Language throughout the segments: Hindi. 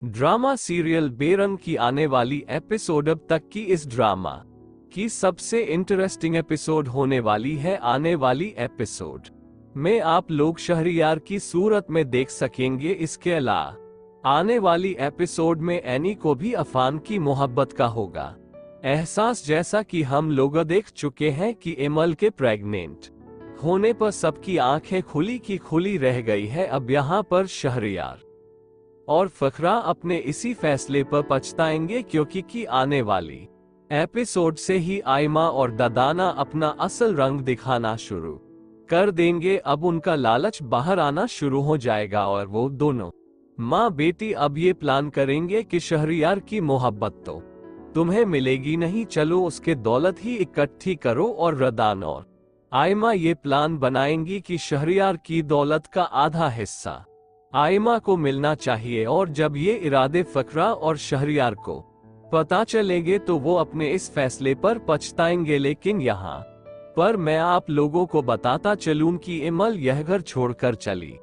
ड्रामा सीरियल बेरंग की आने वाली एपिसोड अब तक की इस ड्रामा की सबसे इंटरेस्टिंग एपिसोड होने वाली है। आने वाली एपिसोड में आप लोग शहरयार की सूरत में देख सकेंगे। इसके अलावा आने वाली एपिसोड में एनी को भी अफान की मोहब्बत का होगा एहसास, जैसा कि हम लोग देख चुके हैं कि एमल के प्रेग्नेंट होने पर सबकी आंखें खुली की खुली रह गई है। अब यहाँ पर शहरयार और फखरा अपने इसी फैसले पर पछताएंगे, क्योंकि आने वाली एपिसोड से ही आयमा और ददाना अपना असल रंग दिखाना शुरू कर देंगे। अब उनका लालच बाहर आना शुरू हो जाएगा और वो दोनों माँ बेटी अब ये प्लान करेंगे कि शहरयार की मोहब्बत तो तुम्हें मिलेगी नहीं, चलो उसके दौलत ही इकट्ठी करो। और रदान और आयमा ये प्लान बनाएंगी कि शहरयार की दौलत का आधा हिस्सा आयमा को मिलना चाहिए। और जब ये इरादे फकरा और शहरयार को पता चलेंगे तो वो अपने इस फैसले पर पछताएंगे। लेकिन यहाँ पर मैं आप लोगों को बताता चलूं कि एमल यह घर छोड़कर चली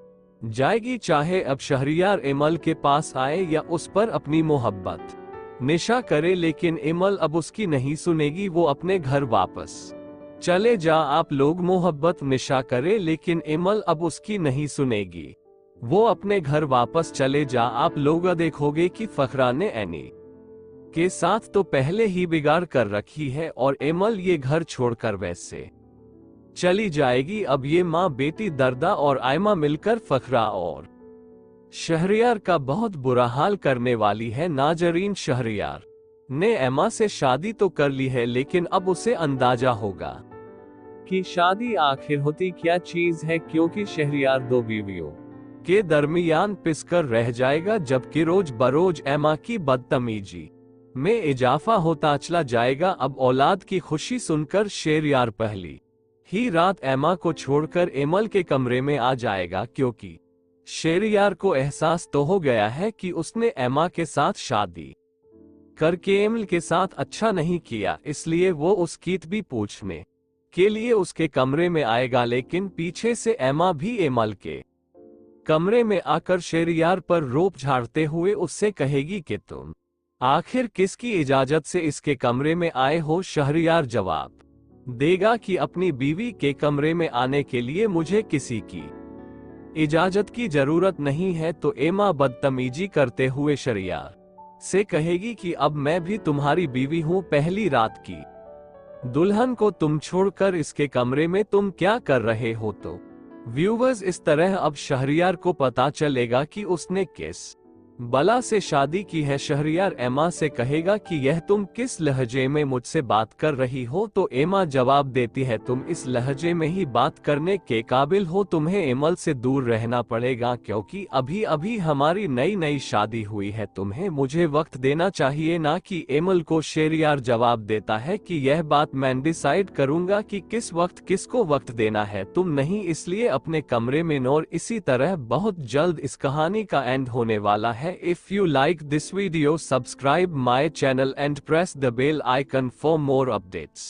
जाएगी, चाहे अब शहरयार एमल के पास आए या उस पर अपनी मोहब्बत निशा करे। लेकिन एमल अब उसकी नहीं सुनेगी, वो अपने घर वापस चले जा। आप लोग मोहब्बत निशा करे, लेकिन एमल अब उसकी नहीं सुनेगी, वो अपने घर वापस चले जा। आप लोग देखोगे कि फखरा ने एनी के साथ तो पहले ही बिगाड़ कर रखी है और एमल ये घर छोड़कर वैसे चली जाएगी। अब ये माँ बेटी दर्दा और आयमा मिलकर फखरा और शहरयार का बहुत बुरा हाल करने वाली है। नाजरीन, शहरयार ने एमा से शादी तो कर ली है, लेकिन अब उसे अंदाजा होगा कि शादी आखिर होती क्या चीज है, क्योंकि शहरयार दो बीवियों के दरमियान पिसकर रह जाएगा, जबकि रोज बरोज एमा की बदतमीजी में इजाफा होता चला जाएगा। अब औलाद की खुशी सुनकर शहरयार पहली ही रात एमा को छोड़कर एमल के कमरे में आ जाएगा, क्योंकि शहरयार को एहसास तो हो गया है कि उसने एमा के साथ शादी करके एमल के साथ अच्छा नहीं किया, इसलिए वो उसकी भी पूछने के लिए उसके कमरे में आएगा। लेकिन पीछे से एमा भी एमल के कमरे में आकर शहरयार पर रोप झाड़ते हुए उससे कहेगी कि तुम आखिर किसकी इजाजत से इसके कमरे में आए हो। शहरयार जवाब देगा कि अपनी बीवी के कमरे में आने के लिए मुझे किसी की इजाजत की जरूरत नहीं है। तो एमा बदतमीजी करते हुए शहरयार से कहेगी कि अब मैं भी तुम्हारी बीवी हूं, पहली रात की दुल्हन को तुम छोड़कर इसके कमरे में तुम क्या कर रहे हो। तो व्यूवर्स, इस तरह अब शहरयार को पता चलेगा कि उसने किस बला से शादी की है। शहरयार एमा से कहेगा कि यह तुम किस लहजे में मुझसे बात कर रही हो। तो एमा जवाब देती है, तुम इस लहजे में ही बात करने के काबिल हो, तुम्हें एमल से दूर रहना पड़ेगा, क्योंकि अभी अभी हमारी नई नई शादी हुई है, तुम्हें मुझे वक्त देना चाहिए, ना कि एमल को। शहरयार जवाब देता है कि यह बात मैं डिसाइड करूंगा कि किस वक्त किसको वक्त देना है, तुम नहीं, इसलिए अपने कमरे में। और इसी तरह बहुत जल्द इस कहानी का एंड होने वाला है। If you like this video, subscribe my channel and press the bell icon for more updates.